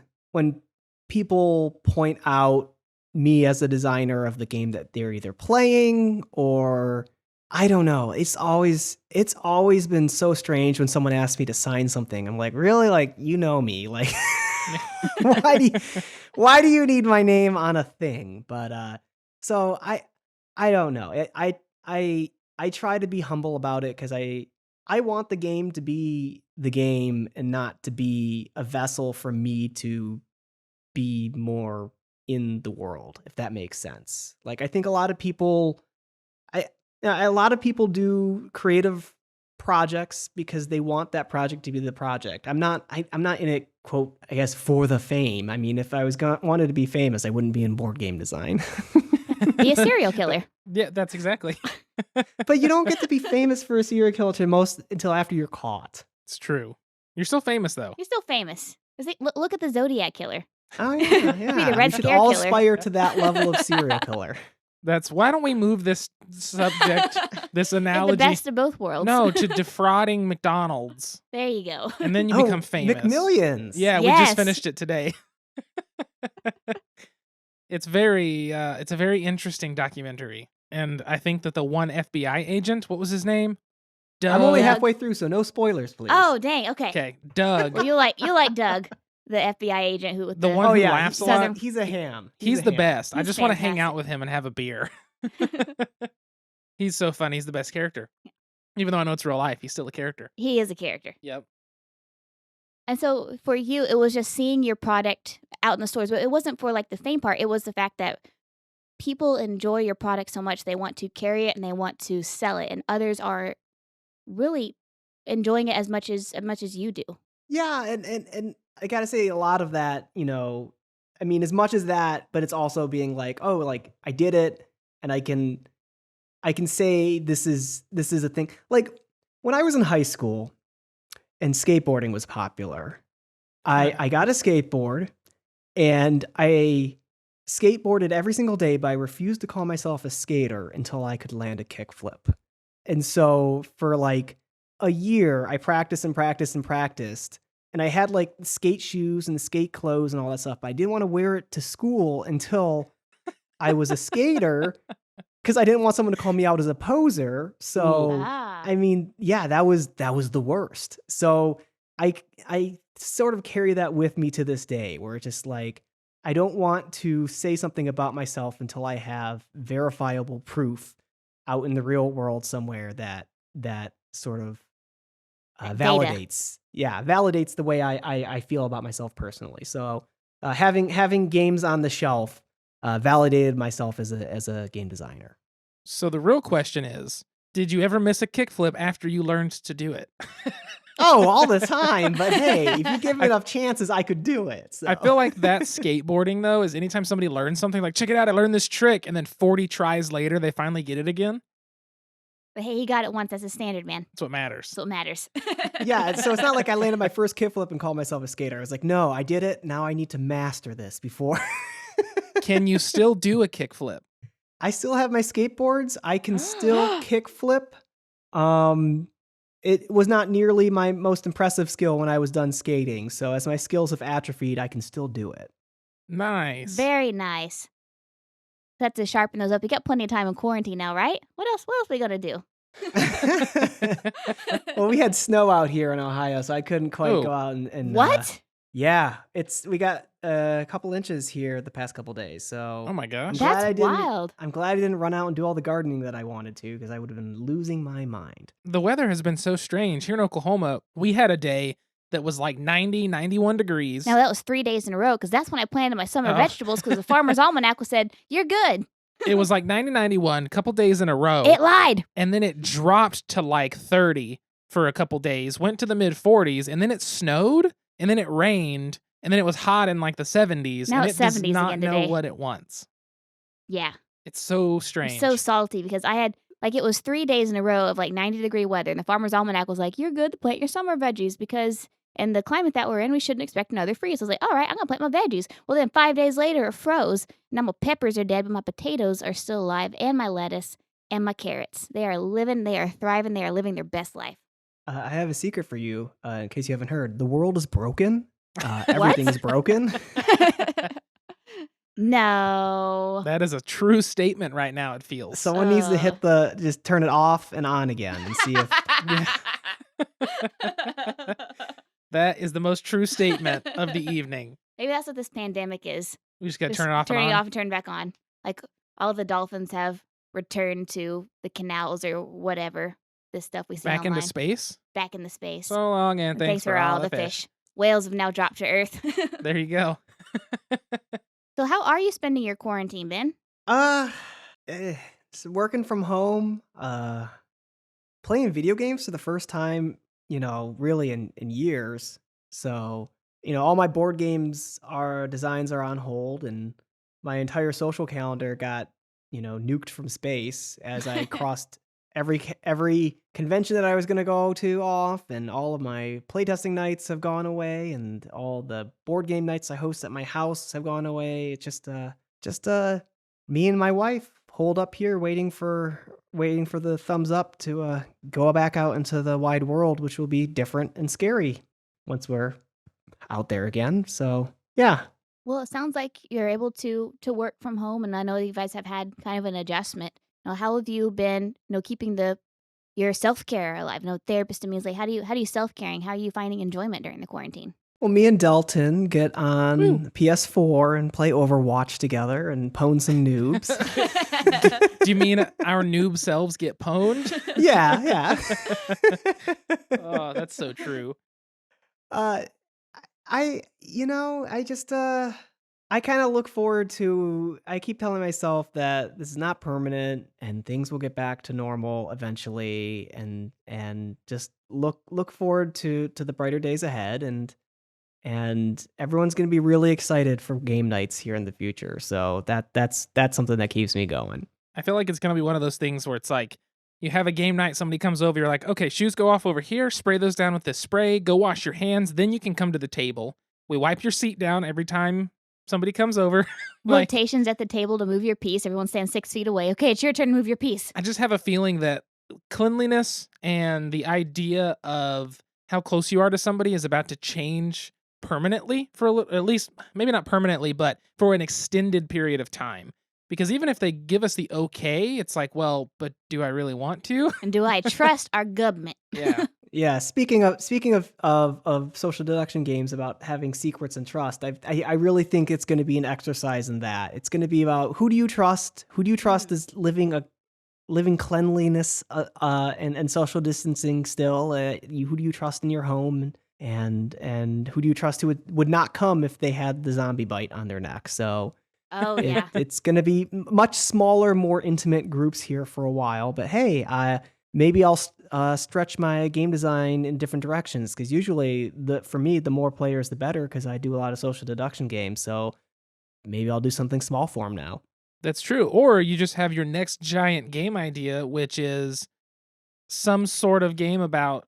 people point out me as a designer of the game that they're either playing, or I don't know. It's always been so strange when someone asks me to sign something. I'm like, really? Like, you know me. Like, why do you need my name on a thing? But so I don't know. I try to be humble about it, because I want the game to be the game and not to be a vessel for me to be more in the world, if that makes sense. Like, I think a lot of people do creative projects because they want that project to be the project. I'm not in it, quote, I guess, for the fame. I mean, if I wanted to be famous, I wouldn't be in board game design. Be a serial killer. Yeah, that's exactly. But you don't get to be famous for a serial killer until after you're caught. It's true. You're still famous though. You're still famous. Look at the Zodiac killer. Oh yeah, Be yeah. the Red We should Scare all Killer. aspire to that level of serial killer. Why don't we move this subject, this Get analogy, the best of both worlds. no, to defrauding McDonald's, There you go. and then you become famous. McMillions. Yeah, we Yes. just finished it today. It's a very interesting documentary, and I think that the one FBI agent, what was his name? Doug. I'm only Doug. halfway through, so no spoilers, please. Oh, dang. Okay. Okay, Doug. Well, you like Doug, the FBI agent who with The the one Oh who yeah, laughs a Southern- lot. he's a ham. He's a the ham. best. I He's just want to hang out fantastic. with him and have a beer. He's so fun. He's the best character. Even though I know it's real life, he's still a character. He is a character. Yep. And so for you, it was just seeing your product out in the stores, but it wasn't for like the fame part. It was the fact that people enjoy your product so much they want to carry it and they want to sell it, and others are really enjoying it as much as you do. Yeah, and I gotta say a lot of that, I mean, as much as that, but it's also being like, oh, like I did it, and I can say this is a thing. Like when I was in high school and skateboarding was popular, I got a skateboard and I skateboarded every single day, but I refused to call myself a skater until I could land a kickflip. And so for like a year, I practiced and practiced and practiced. And I had like skate shoes and skate clothes and all that stuff, but I didn't want to wear it to school until I was a skater because I didn't want someone to call me out as a poser. So I mean, yeah, that was the worst. So I sort of carry that with me to this day, where it's just like I don't want to say something about myself until I have verifiable proof out in the real world somewhere that sort of validates the way I feel about myself personally. So having games on the shelf validated myself as a game designer. So the real question is, did you ever miss a kickflip after you learned to do it? Oh, all the time. But hey, if you give me enough chances, I could do it. So. I feel like that skateboarding, though, is anytime somebody learns something, like, check it out, I learned this trick, and then 40 tries later, they finally get it again. But hey, he got it once as a standard, man. That's what matters. That's what matters. Yeah, so it's not like I landed my first kickflip and called myself a skater. I was like, no, I did it. Now I need to master this before. Can you still do a kickflip? I still have my skateboards. I can still kickflip. It was not nearly my most impressive skill when I was done skating. So as my skills have atrophied, I can still do it. Nice. Very nice. Have to sharpen those up. You got plenty of time in quarantine now, right? What else we gonna do? Well, we had snow out here in Ohio, so I couldn't quite go out and What? yeah, we got a couple inches here the past couple days. So Oh my gosh. That's wild. I'm glad I didn't run out and do all the gardening that I wanted to, because I would have been losing my mind. The weather has been so strange. Here in Oklahoma, we had a day that was like 90, 91 degrees. Now that was 3 days in a row because that's when I planted my summer Oh. vegetables because the Farmer's Almanac said, you're good. It was like 90, 91, a couple days in a row. It lied. And then it dropped to like 30 for a couple days, went to the mid 40s, and then it snowed, and then it rained, and then it was hot in like the 70s. Now and it's it does 70s not again know today. what it wants. Yeah. It's so I'm strange. so salty because I had, like, it was 3 days in a row of like 90-degree weather. And the Farmer's Almanac was like, you're good to plant your summer veggies because in the climate that we're in, we shouldn't expect another freeze. I was like, all right, I'm going to plant my veggies. Well, then 5 days later, it froze. Now my peppers are dead, but my potatoes are still alive, and my lettuce and my carrots. They are living, they are thriving, they are living their best life. I have a secret for you, in case you haven't heard. The world is broken. Everything is broken. No. That is a true statement right now, it feels. Someone needs to just turn it off and on again and see if. That is the most true statement of the evening. Maybe that's what this pandemic is. We just got to Just turn it off and turning on. it off and turn it back on. Like all the dolphins have returned to the canals or whatever. This stuff we see Back online. into space. Back into space. So long, and And thanks for all the fish. Whales have now dropped to Earth. There you go. So how are you spending your quarantine, Ben? Uh, it's working from home, playing video games for the first time, really in years. So, all my board games designs are on hold, and my entire social calendar got, nuked from space as I crossed every convention that I was gonna go to off, and all of my playtesting nights have gone away, and all the board game nights I host at my house have gone away. It's just me and my wife holed up here waiting for the thumbs up to go back out into the wide world, which will be different and scary once we're out there again. So yeah. Well, it sounds like you're able to work from home, and I know you guys have had kind of an adjustment. How have you been, keeping your self care alive? Therapist to me is like, how do you self caring? How are you finding enjoyment during the quarantine? Well, me and Delton get Woo. on PS4 and play Overwatch together and pwn some noobs. Do you mean our noob selves get pwned? Yeah. Oh, that's so true. Uh, I just I kind of look forward to. I keep telling myself that this is not permanent and things will get back to normal eventually, and just look forward to the brighter days ahead, and everyone's going to be really excited for game nights here in the future. So that's something that keeps me going. I feel like it's going to be one of those things where it's like you have a game night, somebody comes over, you're like, okay, shoes go off over here, spray those down with this spray, go wash your hands, then you can come to the table. We wipe your seat down every time somebody comes over. Like, Rotations at the table to move your piece. Everyone stands 6 feet away. Okay, it's your turn to move your piece. I just have a feeling that cleanliness and the idea of how close you are to somebody is about to change permanently at least, maybe not permanently, but for an extended period of time. Because even if they give us the okay, it's like, well, but do I really want to? And do I trust our government? Yeah. Yeah, speaking of social deduction games about having secrets and trust, I really think it's going to be an exercise in that. It's going to be about who do you trust? Who do you trust is living cleanliness and social distancing still? Who do you trust in your home? And who do you trust who would not come if they had the zombie bite on their neck? So Oh, yeah. it's going to be much smaller, more intimate groups here for a while. But hey, maybe I'll stretch my game design in different directions, because usually for me, the more players, the better, because I do a lot of social deduction games. So maybe I'll do something small form now. That's true. Or you just have your next giant game idea, which is some sort of game about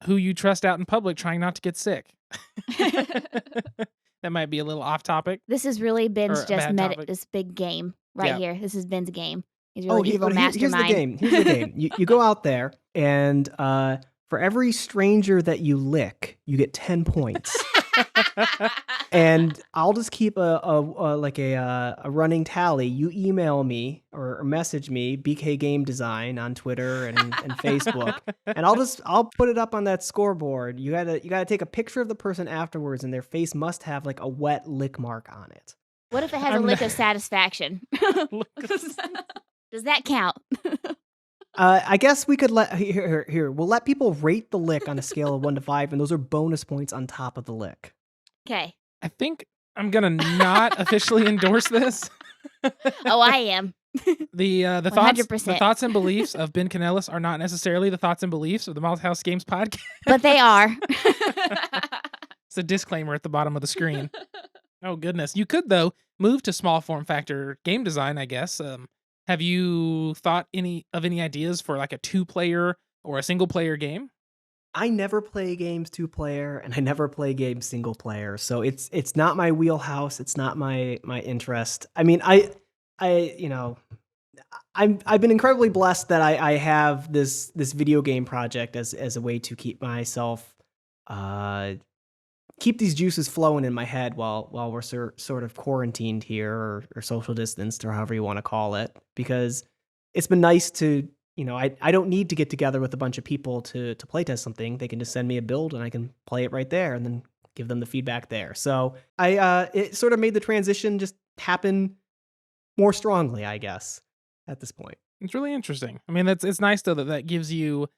who you trust out in public trying not to get sick. That might be a little off topic. This is really Ben's Or a just bad met topic. this big game right Yeah. here. This is Ben's game. He's really evil But mastermind. Here's the game. You go out there, and for every stranger that you lick, you get 10 points. And I'll just keep a running tally. You email me or message me BK Game Design on Twitter and Facebook, and I'll put it up on that scoreboard. You gotta take a picture of the person afterwards, and their face must have like a wet lick mark on it. What if it has a I'm lick not- of satisfaction? Does that count? I guess we could here. We'll let people rate the lick on a scale of 1 to 5, and those are bonus points on top of the lick. Okay. I think I'm gonna not officially endorse this. Oh, I am. The 100%. thoughts and beliefs of Ben Kanelos are not necessarily the thoughts and beliefs of the Malthaus Games podcast. But they are. It's a disclaimer at the bottom of the screen. Oh goodness, you could though move to small form factor game design, I guess. Have you thought any ideas for like a 2-player or a single-player game? I never play games 2-player, and I never play games single-player, so it's not my wheelhouse. It's not my interest. I mean, I've been incredibly blessed that I have this video game project as a way to keep myself keep these juices flowing in my head while we're sort of quarantined here or social distanced or however you want to call it, because it's been nice to. I don't need to get together with a bunch of people to playtest something. They can just send me a build and I can play it right there and then give them the feedback there. So it sort of made the transition just happen more strongly, I guess, at this point. It's really interesting. I mean, it's nice though that gives you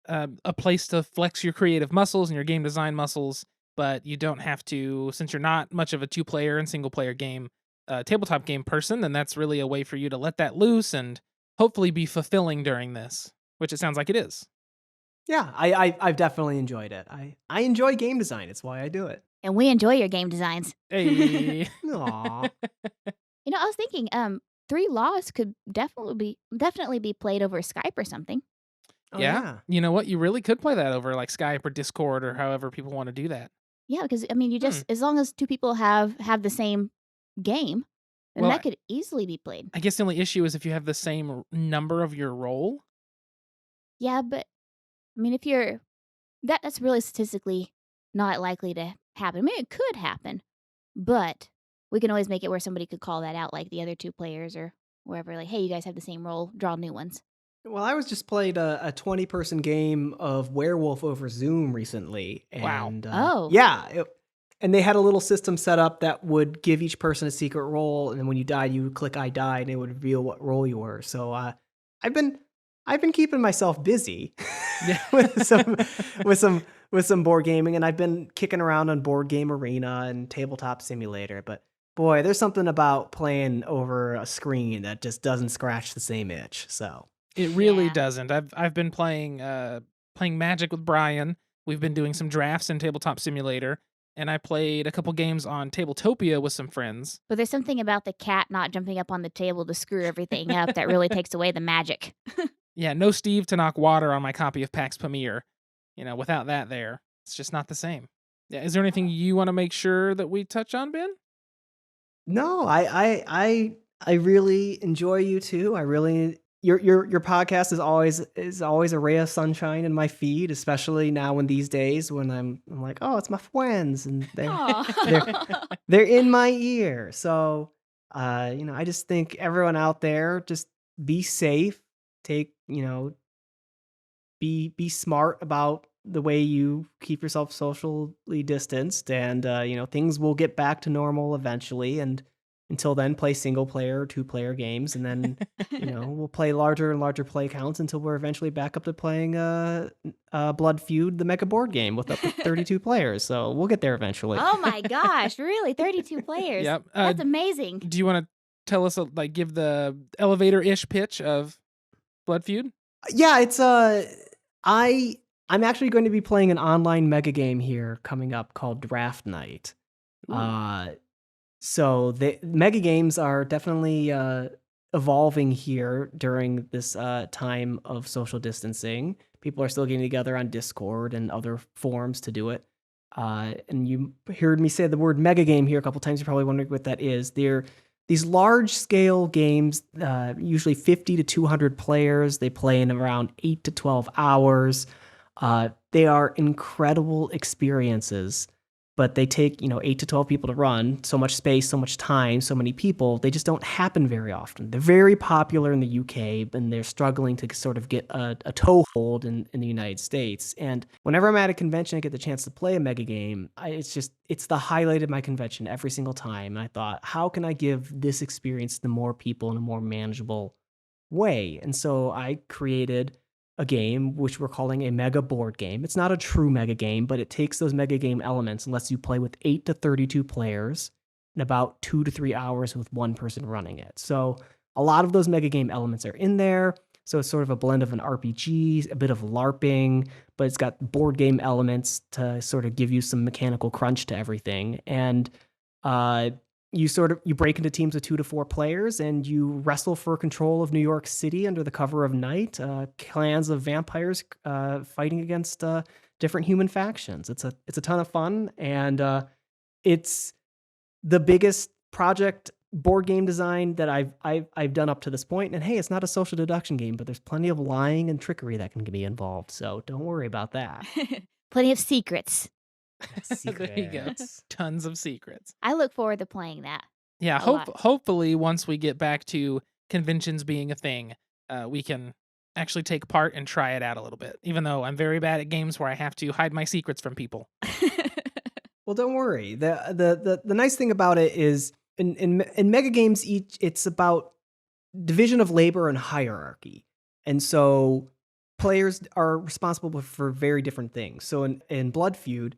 a place to flex your creative muscles and your game design muscles, but you don't have to, since you're not much of a 2-player and single-player game. a tabletop game person, then that's really a way for you to let that loose and hopefully be fulfilling during this, which it sounds like it is. Yeah, I've definitely enjoyed it. I enjoy game design. It's why I do it. And we enjoy your game designs. Hey. Aw. I was thinking, 3 Laws could definitely be played over Skype or something. Oh, Yeah. You know what? You really could play that over like Skype or Discord or however people want to do that. Yeah, because you just as long as 2 people have the same game, then Well, that could easily be played. I guess the only issue is if you have the same number of your role. Yeah, but if you're that's really statistically not likely to happen. It could happen, but we can always make it where somebody could call that out, like the other 2 players or wherever, like, "Hey, you guys have the same role, draw new ones." Well, I was just played a 20-person game of Werewolf over Zoom recently. Wow. And Oh. yeah, and they had a little system set up that would give each person a secret role, and then when you died, you would click "I died," and it would reveal what role you were. So I've been keeping myself busy Yeah. with some board gaming, and I've been kicking around on Board Game Arena and Tabletop Simulator. But boy, there's something about playing over a screen that just doesn't scratch the same itch. So. It really Yeah. doesn't. I've been playing Magic with Brian. We've been doing some drafts in Tabletop Simulator, and I played a couple games on Tabletopia with some friends. But there's something about the cat not jumping up on the table to screw everything up that really takes away the magic. Yeah, no Steve to knock water on my copy of Pax Pamir. Without that there, it's just not the same. Yeah, is there anything you want to make sure that we touch on, Ben? No, I really enjoy you too. I really your podcast is always a ray of sunshine in my feed, especially now in these days when I'm like, oh, it's my friends and they're in my ear. So I just think everyone out there, just be safe, take, be smart about the way you keep yourself socially distanced, and things will get back to normal eventually. And until then, play single player or 2-player games, and then we'll play larger and larger play counts until we're eventually back up to playing Blood Feud, the mega board game with up to 32 players. So we'll get there eventually. Oh my gosh, really? 32 players? Yep. That's amazing. Do you want to tell us, give the elevator-ish pitch of Blood Feud? Yeah, it's I'm actually going to be playing an online mega game here coming up called Draft Night. So the mega games are definitely evolving here during this time of social distancing. People are still getting together on Discord and other forums to do it. And you heard me say the word mega game here a couple times. You're probably wondering what that is. They're these large-scale games, usually 50 to 200 players. They play in around 8 to 12 hours. They are incredible experiences, but they take 8 to 12 people to run. So much space, so much time, so many people. They just don't happen very often. They're very popular in the UK, and they're struggling to sort of get a toehold in the United States. And whenever I'm at a convention, I get the chance to play a mega game. It's the highlight of my convention every single time. And I thought, how can I give this experience to more people in a more manageable way? And so I created a game which we're calling a mega board game. It's not a true mega game, but it takes those mega game elements and lets you play with 8 to 32 players in about 2 to 3 hours with one person running it. So a lot of those mega game elements are in there. So it's sort of a blend of an RPG, a bit of LARPing, but it's got board game elements to sort of give you some mechanical crunch to everything. And you break into teams of 2 to 4 players, and you wrestle for control of New York City under the cover of night. Clans of vampires fighting against different human factions. It's a ton of fun, and it's the biggest project board game design that I've done up to this point. And hey, it's not a social deduction game, but there's plenty of lying and trickery that can be involved. So don't worry about that. Plenty of secrets. There you go. Tons of secrets. I look forward to playing that. Yeah, hopefully once we get back to conventions being a thing, we can actually take part and try it out a little bit, even though I'm very bad at games where I have to hide my secrets from people. Well, don't worry. The nice thing about it is in mega games, it's about division of labor and hierarchy. And so players are responsible for very different things. So in Blood Feud,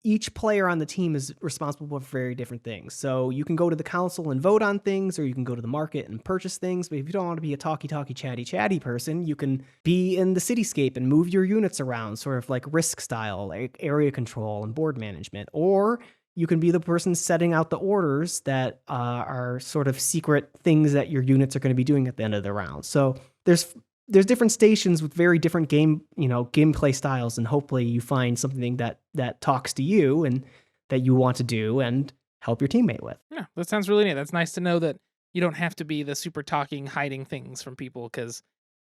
each player on the team is responsible for very different things. So you can go to the council and vote on things, or you can go to the market and purchase things. But if you don't want to be a talky, chatty person, you can be in the cityscape and move your units around, sort of like Risk style, like area control and board management. Or you can be the person setting out the orders that are sort of secret things that your units are going to be doing at the end of the round. So there's different stations with very different gameplay styles, and hopefully you find something that talks to you and that you want to do and help your teammate with. Yeah, that sounds really neat. That's nice to know that you don't have to be the super talking, hiding things from people, because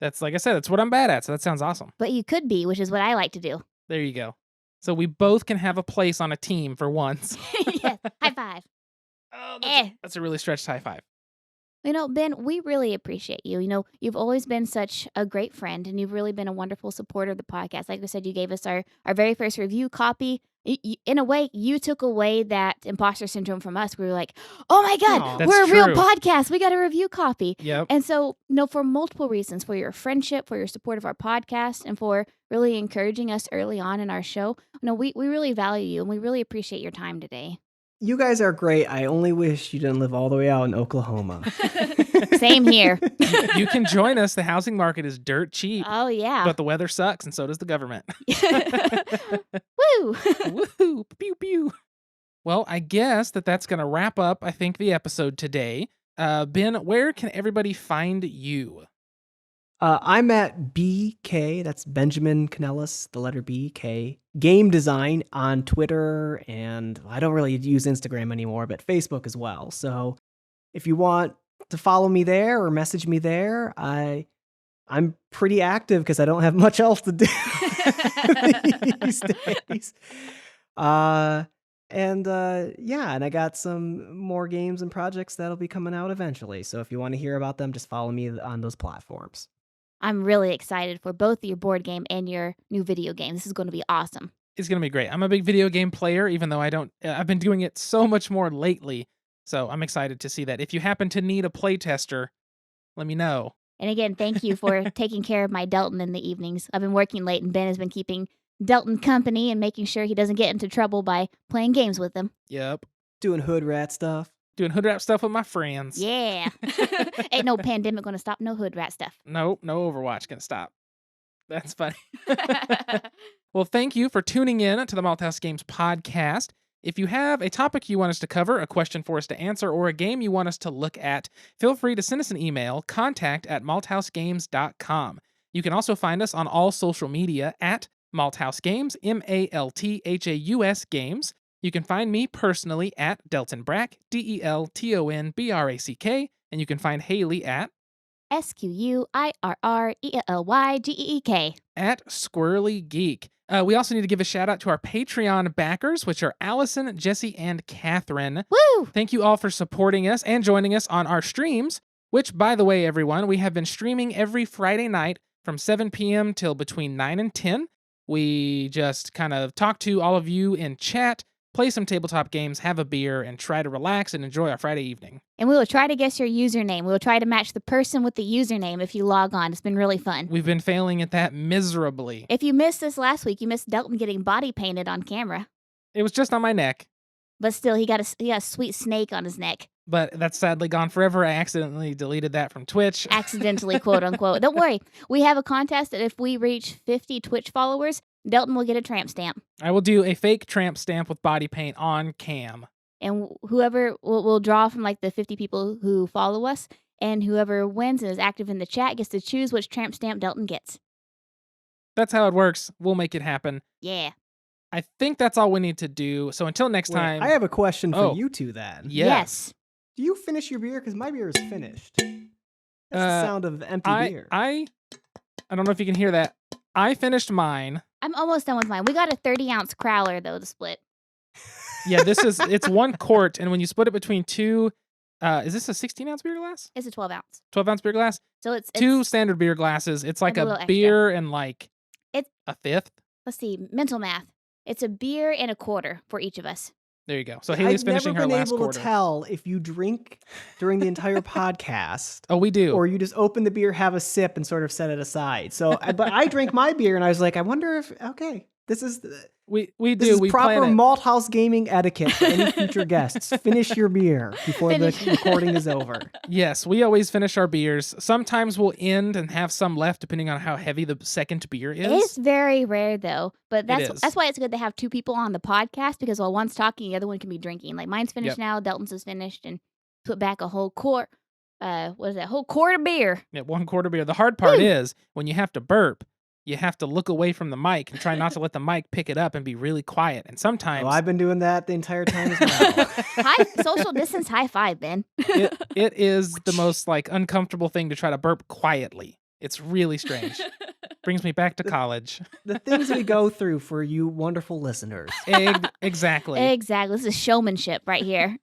that's, like I said, that's what I'm bad at. So that sounds awesome. But you could be, which is what I like to do. There you go. So we both can have a place on a team for once. Yes. High five. Oh, Eh. that's a really stretched high five. Ben, we really appreciate you. You've always been such a great friend, and you've really been a wonderful supporter of the podcast. Like I said, you gave us our very first review copy. In a way, you took away that imposter syndrome from us. We were like, oh my God, we're a real podcast. We got a review copy. Yep. And so, for multiple reasons, for your friendship, for your support of our podcast, and for really encouraging us early on in our show, we really value you, and we really appreciate your time today. You guys are great. I only wish you didn't live all the way out in Oklahoma. Same here. You can join us. The housing market is dirt cheap. Oh, yeah. But the weather sucks, and so does the government. Woo! Woohoo! Pew pew. Well, I guess that's going to wrap up, I think, the episode today. Ben, where can everybody find you? I'm at BK, that's Benjamin Kanelos, the letter BK, Game Design on Twitter, and I don't really use Instagram anymore, but Facebook as well. So if you want to follow me there or message me there, I'm pretty active because I don't have much else to do these days. And I got some more games and projects that'll be coming out eventually. So if you want to hear about them, just follow me on those platforms. I'm really excited for both your board game and your new video game. This is going to be awesome. It's going to be great. I'm a big video game player, even though I've been doing it so much more lately. So I'm excited to see that. If you happen to need a playtester, let me know. And again, thank you for taking care of my Delton in the evenings. I've been working late, and Ben has been keeping Delton company and making sure he doesn't get into trouble by playing games with him. Yep. Doing hood rat stuff. Doing hood rat stuff with my friends. Yeah. Ain't no pandemic going to stop no hood rat stuff. Nope, no Overwatch can stop. That's funny. Well, thank you for tuning in to the Malthaus Games podcast. If you have a topic you want us to cover, a question for us to answer, or a game you want us to look at, feel free to send us an email, contact@malthausgames.com. You can also find us on all social media at Malthaus Games, Malthaus Games. You can find me personally at Delton Brack, DeltonBrack, and you can find Haley at SQUIRRELYGEEK at Squirrely Geek. We also need to give a shout out to our Patreon backers, which are Allison, Jesse, and Catherine. Woo! Thank you all for supporting us and joining us on our streams, which, by the way, everyone, we have been streaming every Friday night from 7 p.m. till between 9 and 10. We just kind of talk to all of you in chat, play some tabletop games, have a beer, and try to relax and enjoy our Friday evening. And we will try to guess your username. We will try to match the person with the username if you log on. It's been really fun. We've been failing at that miserably. If you missed this last week, you missed Delton getting body painted on camera. It was just on my neck. But still, he got a sweet snake on his neck. But that's sadly gone forever. I accidentally deleted that from Twitch. Accidentally, quote unquote. Don't worry. We have a contest that if we reach 50 Twitch followers, Delton will get a tramp stamp. I will do a fake tramp stamp with body paint on cam. And whoever will draw from like the 50 people who follow us, and whoever wins and is active in the chat gets to choose which tramp stamp Delton gets. That's how it works. We'll make it happen. Yeah. I think that's all we need to do. So until next time. I have a question for you two then. Yes. Do you finish your beer? Because my beer is finished. That's the sound of empty beer. I don't know if you can hear that. I finished mine. I'm almost done with mine. We got a 30-ounce crowler, though, to split. Yeah, it's 1 quart, and when you split it between two, is this a 16-ounce beer glass? It's a 12-ounce. 12-ounce beer glass? So it's two standard beer glasses. It's like and a beer and like a fifth. Let's see, mental math. It's a beer and a quarter for each of us. There you go. So Haley's finishing her last I've never been able quarter. to tell if you drink during the entire podcast. Oh, we do. Or you just open the beer, have a sip, and sort of set it aside. So, but I drank my beer, and I was like, I wonder if, okay. This is We this do. is We proper plan it. Malthaus gaming etiquette for any future guests. Finish your beer before the Finish. recording is over. Yes, we always finish our beers. Sometimes we'll end and have some left depending on how heavy the second beer It's is. very rare though, but is. that's why it's good to have two people on the podcast because while one's talking, the other one can be drinking. Like mine's finished Yep. now, Delton's is finished, and put back a whole quart. What is that? Whole quart of beer. Yeah, 1/4 beer. The hard part Woo! is when you have to burp, you have to look away from the mic and try not to let the mic pick it up and be really quiet. And sometimes Oh, I've been doing that the entire time as well. Social distance high five, Ben. it is the most like uncomfortable thing to try to burp quietly. It's really strange. Brings me back to college. The things we go through for you wonderful listeners. Exactly. Exactly. This is showmanship right here.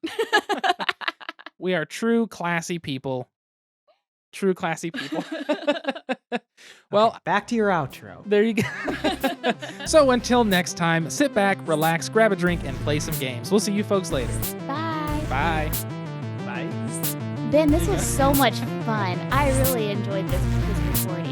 We are true classy people. True classy people. Well, Okay, back to your outro. there you go. So until next time, sit back, relax, grab a drink, and play some games. We'll see you folks later. Bye. Bye. Bye. Ben, this was so much fun. I really enjoyed this recording.